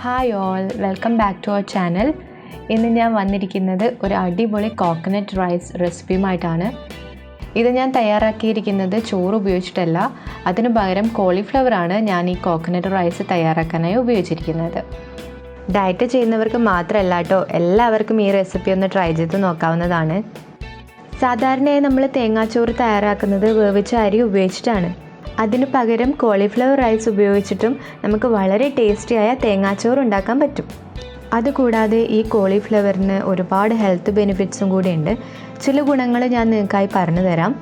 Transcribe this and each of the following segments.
Hi all, welcome back to our channel. ഇന്ന് ഞാൻ വന്നിരിക്കുന്നത് ഒരു അടിപൊളി കോക്കനട്ട് റൈസ് റെസിപ്പിയുമായിട്ടാണ്. ഇത് ഞാൻ തയ്യാറാക്കിയിരിക്കുന്നത് ചോറ് ഉപയോഗിച്ചിട്ടല്ല, അതിന് പകരം കോളിഫ്ലവറാണ് ഞാൻ ഈ കോക്കനട്ട് റൈസ് തയ്യാറാക്കാനായി ഉപയോഗിച്ചിരിക്കുന്നത്. ഡയറ്റ് ചെയ്യുന്നവർക്ക് മാത്രമല്ല കേട്ടോ, എല്ലാവർക്കും ഈ റെസിപ്പി ഒന്ന് ട്രൈ ചെയ്ത് നോക്കാവുന്നതാണ്. സാധാരണയായി നമ്മൾ തേങ്ങാച്ചോറ് തയ്യാറാക്കുന്നത് വേവിച്ച അരി ഉപയോഗിച്ചിട്ടാണ്. അതിന് പകരം കോളിഫ്ലവർ റൈസ് ഉപയോഗിച്ചിട്ടും നമുക്ക് വളരെ ടേസ്റ്റിയായ തേങ്ങാച്ചോറ് ഉണ്ടാക്കാൻ പറ്റും. അതുകൂടാതെ ഈ കോളിഫ്ലവറിന് ഒരുപാട് ഹെൽത്ത് ബെനിഫിറ്റ്സും കൂടിയുണ്ട്. ചില ഗുണങ്ങൾ ഞാൻ നിങ്ങൾക്കായി പറഞ്ഞു തരാം.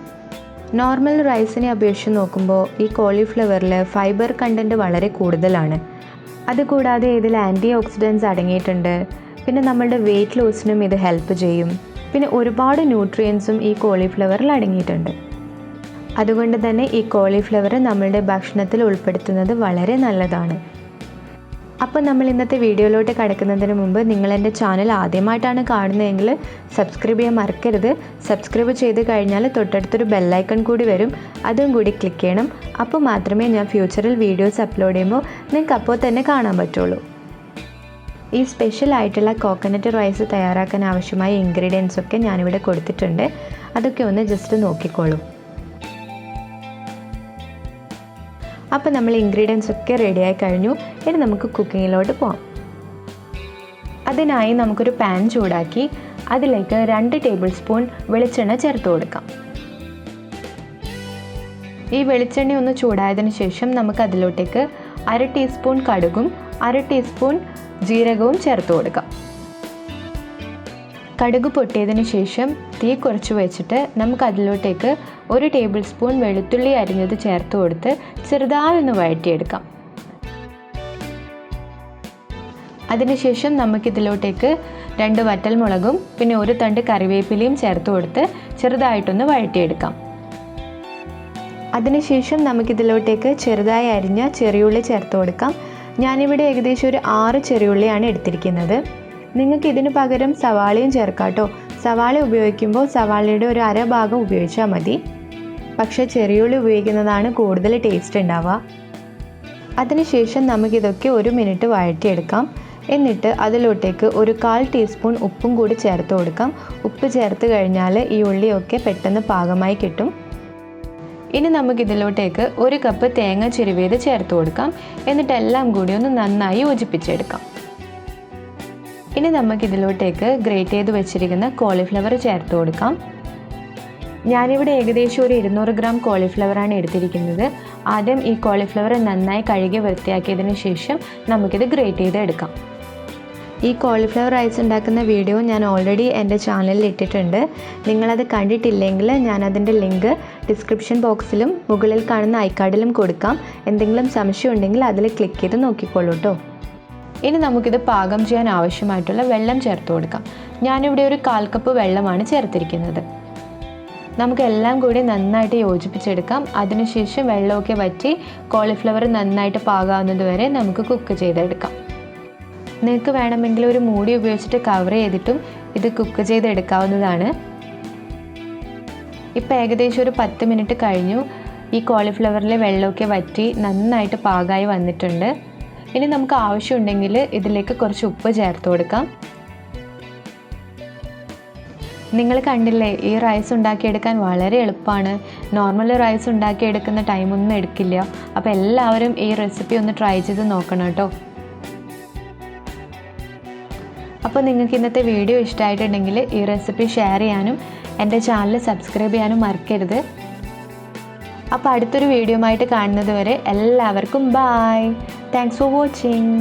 നോർമൽ റൈസിനെ അപേക്ഷിച്ച് നോക്കുമ്പോൾ ഈ കോളിഫ്ലവറിൽ ഫൈബർ കണ്ടൻറ്റ് വളരെ കൂടുതലാണ്. അതുകൂടാതെ ഇതിൽ ആൻറ്റി ഓക്സിഡൻറ്റ്സ് അടങ്ങിയിട്ടുണ്ട്. പിന്നെ നമ്മളുടെ വെയിറ്റ് ലോസിനും ഇത് ഹെൽപ്പ് ചെയ്യും. പിന്നെ ഒരുപാട് ന്യൂട്രിയൻസും ഈ കോളിഫ്ലവറിൽ അടങ്ങിയിട്ടുണ്ട്. അതുകൊണ്ട് തന്നെ ഈ കോളിഫ്ലവർ നമ്മളുടെ ഭക്ഷണത്തിൽ ഉൾപ്പെടുത്തുന്നത് വളരെ നല്ലതാണ്. അപ്പോൾ നമ്മൾ ഇന്നത്തെ വീഡിയോയിലോട്ട് കടക്കുന്നതിന് മുമ്പ് നിങ്ങൾ എൻ്റെ ചാനൽ ആദ്യമായിട്ടാണ് കാണുന്നതെങ്കിൽ സബ്സ്ക്രൈബ് ചെയ്യാൻ മറക്കരുത്. സബ്സ്ക്രൈബ് ചെയ്ത് കഴിഞ്ഞാൽ തൊട്ടടുത്തൊരു ബെല്ലൈക്കൺ കൂടി വരും, അതും കൂടി ക്ലിക്ക് ചെയ്യണം. അപ്പോൾ മാത്രമേ ഞാൻ ഫ്യൂച്ചറിൽ വീഡിയോസ് അപ്ലോഡ് ചെയ്യുമ്പോൾ നിങ്ങൾക്ക് അപ്പോൾ തന്നെ കാണാൻ പറ്റുള്ളൂ. ഈ സ്പെഷ്യൽ ആയിട്ടുള്ള കോക്കനട്ട് റൈസ് തയ്യാറാക്കാൻ ആവശ്യമായ ഇൻഗ്രീഡിയൻസ് ഒക്കെ ഞാനിവിടെ കൊടുത്തിട്ടുണ്ട്. അതൊക്കെ ഒന്ന് ജസ്റ്റ് നോക്കിക്കോളൂ. അപ്പോൾ നമ്മൾ ഇൻഗ്രീഡിയൻസ് ഒക്കെ റെഡിയായി കഴിഞ്ഞു. ഇനി നമുക്ക് കുക്കിങ്ങിലോട്ട് പോകാം. അതിനായി നമുക്കൊരു പാൻ ചൂടാക്കി അതിലേക്ക് 2 ടേബിൾ സ്പൂൺ വെളിച്ചെണ്ണ ചേർത്ത് കൊടുക്കാം. ഈ വെളിച്ചെണ്ണ ഒന്ന് ചൂടായതിനു ശേഷം നമുക്ക് അതിലോട്ടേക്ക് 1/2 ടീസ്പൂൺ കടുകും 1/2 ടീസ്പൂൺ ജീരകവും ചേർത്ത് കൊടുക്കാം. കടുക് പൊട്ടിയതിന് ശേഷം തീ കുറച്ച് വെച്ചിട്ട് നമുക്ക് അതിലോട്ടേക്ക് 1 ടേബിൾ സ്പൂൺ വെളുത്തുള്ളി അരിഞ്ഞത് ചേർത്ത് കൊടുത്ത് ചെറുതായി ഒന്ന് വഴറ്റിയെടുക്കാം. അതിനുശേഷം നമുക്കിതിലോട്ടേക്ക് 2 വറ്റൽമുളകും പിന്നെ 1 തണ്ട് കറിവേപ്പിലയും ചേർത്ത് കൊടുത്ത് ചെറുതായിട്ടൊന്ന് വഴറ്റിയെടുക്കാം. അതിനുശേഷം നമുക്കിതിലോട്ടേക്ക് ചെറുതായി അരിഞ്ഞ ചെറിയുള്ളി ചേർത്ത് കൊടുക്കാം. ഞാനിവിടെ ഏകദേശം ഒരു 6 ചെറിയുള്ളിയാണ് എടുത്തിരിക്കുന്നത്. നിങ്ങൾക്ക് ഇതിന് പകരം സവാളയും ചേർക്കാം കേട്ടോ. സവാള ഉപയോഗിക്കുമ്പോൾ സവാളയുടെ ഒരു 1/2 ഭാഗം ഉപയോഗിച്ചാൽ മതി. പക്ഷേ ചെറിയുള്ളി ഉപയോഗിക്കുന്നതാണ് കൂടുതൽ ടേസ്റ്റ് ഉണ്ടാവുക. അതിനുശേഷം നമുക്കിതൊക്കെ 1 മിനിറ്റ് വഴറ്റിയെടുക്കാം. എന്നിട്ട് അതിലോട്ടേക്ക് ഒരു 1/4 ടീസ്പൂൺ ഉപ്പും കൂടി ചേർത്ത് കൊടുക്കാം. ഉപ്പ് ചേർത്ത് കഴിഞ്ഞാൽ ഈ ഉള്ളിയൊക്കെ പെട്ടെന്ന് പാകമായി കിട്ടും. ഇനി നമുക്കിതിലോട്ടേക്ക് 1 കപ്പ് തേങ്ങ ചിരവിയത് ചേർത്ത് കൊടുക്കാം. എന്നിട്ട് എല്ലാം കൂടി ഒന്ന് നന്നായി യോജിപ്പിച്ചെടുക്കാം. ഇനി നമുക്കിതിലോട്ടേക്ക് ഗ്രേറ്റ് ചെയ്ത് വെച്ചിരിക്കുന്ന കോളിഫ്ലവർ ചേർത്ത് കൊടുക്കാം. ഞാനിവിടെ ഏകദേശം ഒരു 200 ഗ്രാം കോളിഫ്ലവറാണ് എടുത്തിരിക്കുന്നത്. ആദ്യം ഈ കോളിഫ്ലവർ നന്നായി കഴുകി വൃത്തിയാക്കിയതിന് ശേഷം നമുക്കിത് ഗ്രേറ്റ് ചെയ്ത് എടുക്കാം. ഈ കോളിഫ്ലവർ റൈസ് ഉണ്ടാക്കുന്ന വീഡിയോ ഞാൻ ഓൾറെഡി എൻ്റെ ചാനലിൽ ഇട്ടിട്ടുണ്ട്. നിങ്ങളത് കണ്ടിട്ടില്ലെങ്കിൽ ഞാനതിൻ്റെ ലിങ്ക് ഡിസ്ക്രിപ്ഷൻ ബോക്സിലും മുകളിൽ കാണുന്ന ഐക്കാർഡിലും കൊടുക്കാം. എന്തെങ്കിലും സംശയം ഉണ്ടെങ്കിൽ അതിൽ ക്ലിക്ക് ചെയ്ത് നോക്കിക്കോളൂ കേട്ടോ. ഇനി നമുക്കിത് പാകം ചെയ്യാൻ ആവശ്യമായിട്ടുള്ള വെള്ളം ചേർത്ത് കൊടുക്കാം. ഞാനിവിടെ ഒരു 1/4 കപ്പ് വെള്ളമാണ് ചേർത്തിരിക്കുന്നത്. നമുക്ക് എല്ലാം കൂടി നന്നായിട്ട് യോജിപ്പിച്ചെടുക്കാം. അതിനുശേഷം വെള്ളമൊക്കെ വറ്റി കോളിഫ്ലവർ നന്നായിട്ട് പാകാവുന്നത് വരെ നമുക്ക് കുക്ക് ചെയ്തെടുക്കാം. നിങ്ങൾക്ക് വേണമെങ്കിൽ ഒരു മൂടി ഉപയോഗിച്ചിട്ട് കവർ ചെയ്തിട്ടും ഇത് കുക്ക് ചെയ്തെടുക്കാവുന്നതാണ്. ഇപ്പോൾ ഏകദേശം ഒരു 10 മിനിറ്റ് കഴിഞ്ഞു. ഈ കോളിഫ്ലവറിലെ വെള്ളമൊക്കെ വറ്റി നന്നായിട്ട് പാകമായി വന്നിട്ടുണ്ട്. ഇനി നമുക്ക് ആവശ്യമുണ്ടെങ്കിൽ ഇതിലേക്ക് കുറച്ച് ഉപ്പ് ചേർത്ത് കൊടുക്കാം. നിങ്ങൾ കണ്ടില്ലേ, ഈ റൈസ് ഉണ്ടാക്കിയെടുക്കാൻ വളരെ എളുപ്പമാണ്. നോർമൽ റൈസ് ഉണ്ടാക്കിയെടുക്കുന്ന ടൈമൊന്നും എടുക്കില്ല. അപ്പോൾ എല്ലാവരും ഈ റെസിപ്പി ഒന്ന് ട്രൈ ചെയ്ത് നോക്കണം കേട്ടോ. അപ്പോൾ നിങ്ങൾക്ക് ഇന്നത്തെ വീഡിയോ ഇഷ്ടമായിട്ടുണ്ടെങ്കിൽ ഈ റെസിപ്പി ഷെയർ ചെയ്യാനും എൻ്റെ ചാനൽ സബ്സ്ക്രൈബ് ചെയ്യാനും മറക്കരുത്. അപ്പോൾ അടുത്തൊരു വീഡിയോ ആയിട്ട് കാണുന്നത് വരെ എല്ലാവർക്കും ബൈ. Thanks for watching.